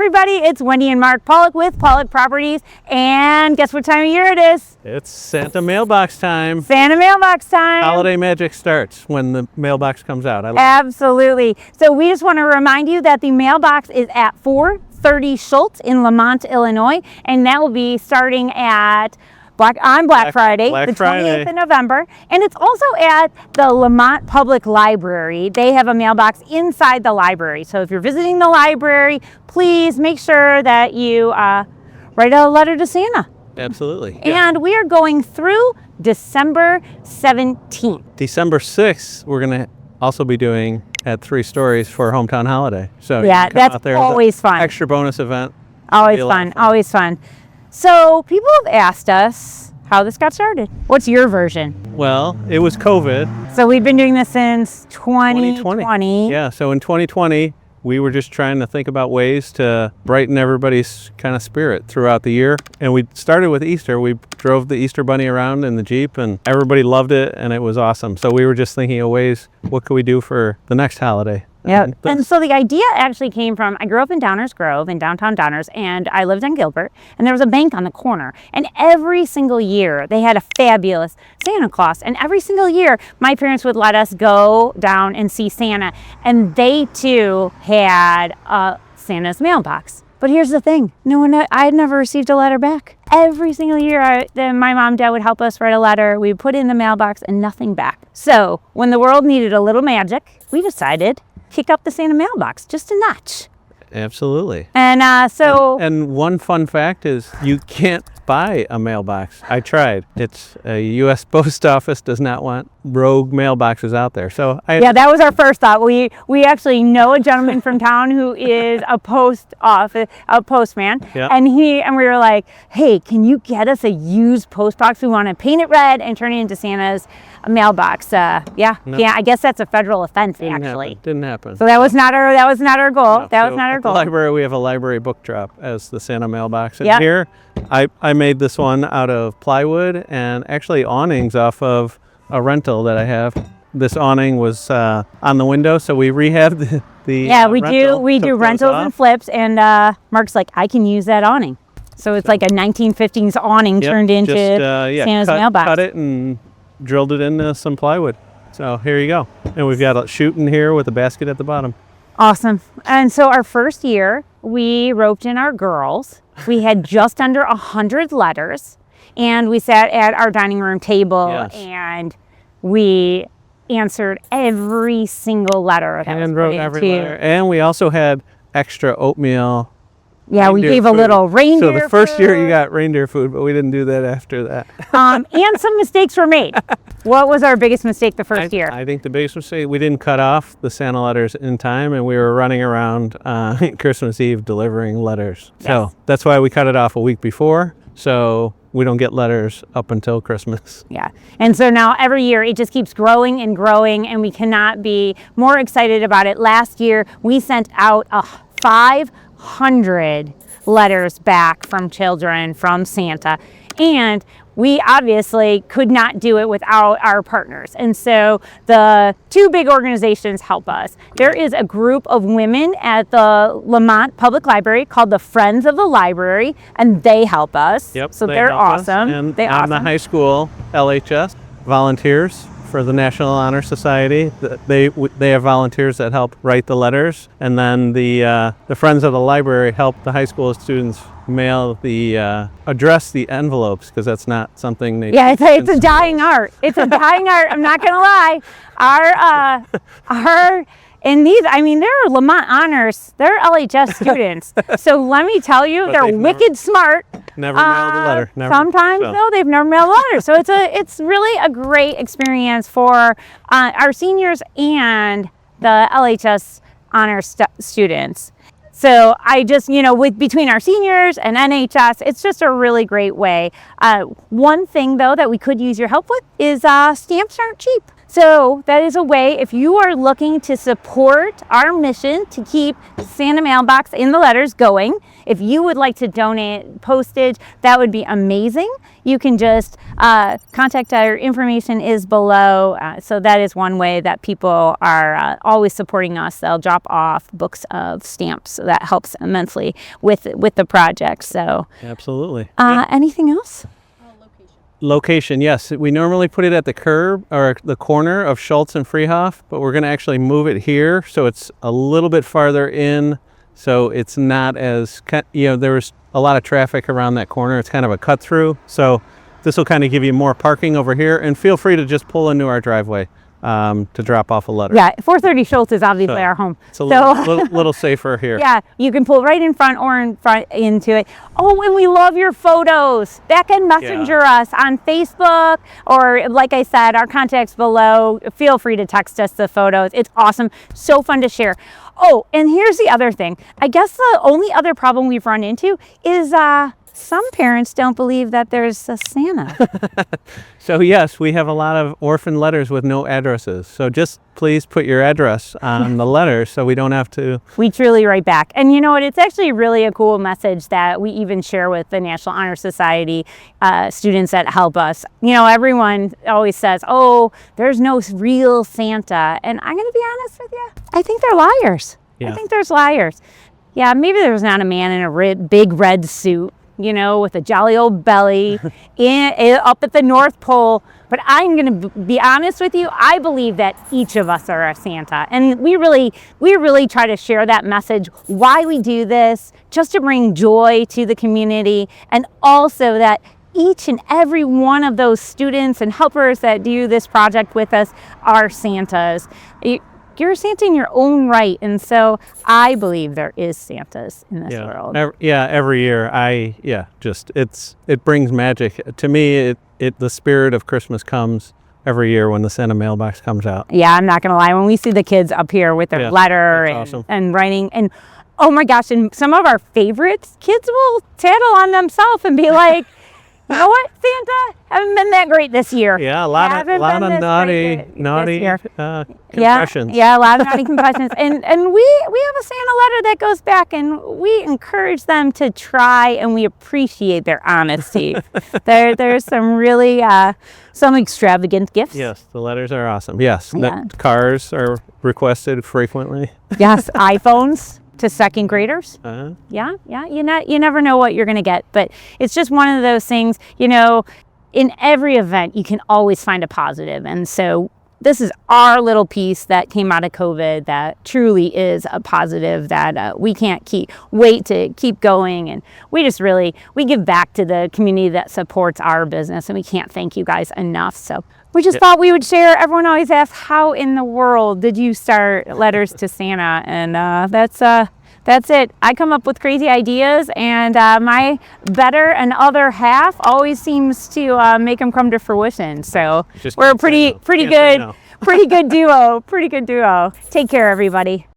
everybody, it's Wendy and Mark Pawlak with Pawlak Properties, and guess what time of year it is? It's Santa Mailbox time. Santa Mailbox time. Holiday magic starts when the mailbox comes out. Absolutely. So we just want to remind you that the mailbox is at 430 Schultz in Lemont, Illinois, and that will be starting at Black Friday, the 28th of November. And it's also at the Lemont Public Library. They have a mailbox inside the library. So if you're visiting the library, please make sure that you write a letter to Santa. Absolutely. And we are going through December 17th. December 6th, we're going to also be doing at 3 Stories for Hometown Holiday. So yeah, that's always fun. Extra bonus event. Always fun, always fun. So people have asked us how this got started. What's your version? Well, it was COVID. So we've been doing this since 2020. Yeah, so in 2020, we were just trying to think about ways to brighten everybody's kind of spirit throughout the year. And we started with Easter. We drove the Easter Bunny around in the Jeep and everybody loved it and it was awesome. So we were just thinking of ways, what could we do for the next holiday? Yeah, and so the idea actually came from, I grew up in Downers Grove, in downtown Downers, and I lived on Gilbert, and there was a bank on the corner, and every single year they had a fabulous Santa Claus, and every single year my parents would let us go down and see Santa, and they too had a Santa's mailbox. But here's the thing, I had never received a letter back. Every single year, my mom and dad would help us write a letter. We would put it in the mailbox and nothing back. So when the world needed a little magic, we decided kick up the Santa mailbox just a notch. Absolutely. And and one fun fact is you can't buy a mailbox. I tried. It's a U.S. Post Office does not want rogue mailboxes out there. So that was our first thought. We actually know a gentleman from town who is a postman, yeah. and we were like, hey, can you get us a used post box? We want to paint it red and turn it into Santa's mailbox. I guess that's a federal offense. Didn't happen. So that was not our goal. No. That was not our goal. At the library, we have a library book drop as the Santa mailbox. And yep. Here, I made this one out of plywood and actually awnings off of a rental that I have. This awning was on the window, so we rehabbed the rental. We do rentals and flips, and Mark's like, I can use that awning. So it's like a 1950s awning turned into Santa's mailbox. Cut it and drilled it into some plywood. So here you go. And we've got a chute in here with a basket at the bottom. Awesome. And so our first year, we roped in our girls. We had just under 100 letters, and we sat at our dining room table, and we answered every single letter that was put into. And we also had extra oatmeal. Yeah, we gave a little reindeer food. So the first year you got reindeer food, but we didn't do that after that. And some mistakes were made. What was our biggest mistake the first year? I think the biggest mistake, we didn't cut off the Santa letters in time, and we were running around Christmas Eve delivering letters. Yes. So that's why we cut it off a week before, so we don't get letters up until Christmas. Yeah, and so now every year it just keeps growing and growing, and we cannot be more excited about it. Last year we sent out 500 letters back from children from Santa, and we obviously could not do it without our partners. And so the 2 big organizations help us. There is a group of women at the Lemont Public Library called the Friends of the Library, and they help us. Yep, so they're awesome. And on the high school LHS, volunteers for the National Honor Society. They have volunteers that help write the letters, and then the Friends of the Library help the high school students mail address the envelopes, because that's not something they it's a dying art. It's a dying art. I'm not gonna lie. And these, they're Lemont Honors. They're LHS students. So let me tell you, they're wicked smart. Never mailed a letter. Sometimes, though, they've never mailed a letter. So it's really a great experience for our seniors and the LHS Honors students. So I just, between our seniors and NHS, it's just a really great way. One thing, though, that we could use your help with is stamps aren't cheap. So that is a way, if you are looking to support our mission to keep Santa Mailbox in the letters going, if you would like to donate postage, that would be amazing. You can just contact, our information is below. So that is one way that people are always supporting us. They'll drop off books of stamps. So that helps immensely with the project. So absolutely. Anything else? Location, yes. We normally put it at the curb or the corner of Schultz and Freehoff, but we're going to actually move it here so it's a little bit farther in, so it's not as, there was a lot of traffic around that corner. It's kind of a cut through, so this will kind of give you more parking over here, and feel free to just pull into our driveway to drop off a letter. Yeah, 430 Schultz is obviously our home. It's a little safer here. Yeah, you can pull right in front or in front into it. Oh, and we love your photos. Back and messenger us on Facebook, or like I said, our contacts below. Feel free to text us the photos. It's awesome. So fun to share. Oh, and here's the other thing. I guess the only other problem we've run into is some parents don't believe that there's a Santa. So yes, we have a lot of orphan letters with no addresses. So just please put your address on the letter so we don't have to. We truly write back. And you know what? It's actually really a cool message that we even share with the National Honor Society students that help us. You know, everyone always says, oh, there's no real Santa. And I'm going to be honest with you. I think they're liars. Yeah. I think there's liars. Yeah, maybe there's not a man in a big red suit, you know, with a jolly old belly up at the North Pole. But I'm going to be honest with you. I believe that each of us are a Santa. And we really try to share that message, why we do this, just to bring joy to the community. And also that each and every one of those students and helpers that do this project with us are Santas. You're a Santa in your own right, and so I believe there is Santas in this world. Every year, it brings magic to me. The spirit of Christmas comes every year when the Santa Mailbox comes out. Yeah, I'm not gonna lie. When we see the kids up here with their letter and writing, and oh my gosh, and some of our favorites, kids will tattle on themselves and be like, you know what, Santa, haven't been that great this year. Yeah, a lot of naughty confessions. Yeah, a lot of naughty confessions. And we have a Santa letter that goes back, and we encourage them to try, and we appreciate their honesty. There's some really some extravagant gifts. Yes, the letters are awesome. Yes, cars are requested frequently. Yes, iPhones to second graders. Yeah. You never know what you're going to get, but it's just one of those things, you know, in every event, you can always find a positive. And so this is our little piece that came out of COVID that truly is a positive that we can't wait to keep going. And we give back to the community that supports our business, and we can't thank you guys enough. So we just thought we would share. Everyone always asks, how in the world did you start Letters to Santa? And that's it. I come up with crazy ideas, and my better and other half always seems to make them come to fruition. So we're a pretty good duo. Take care, everybody.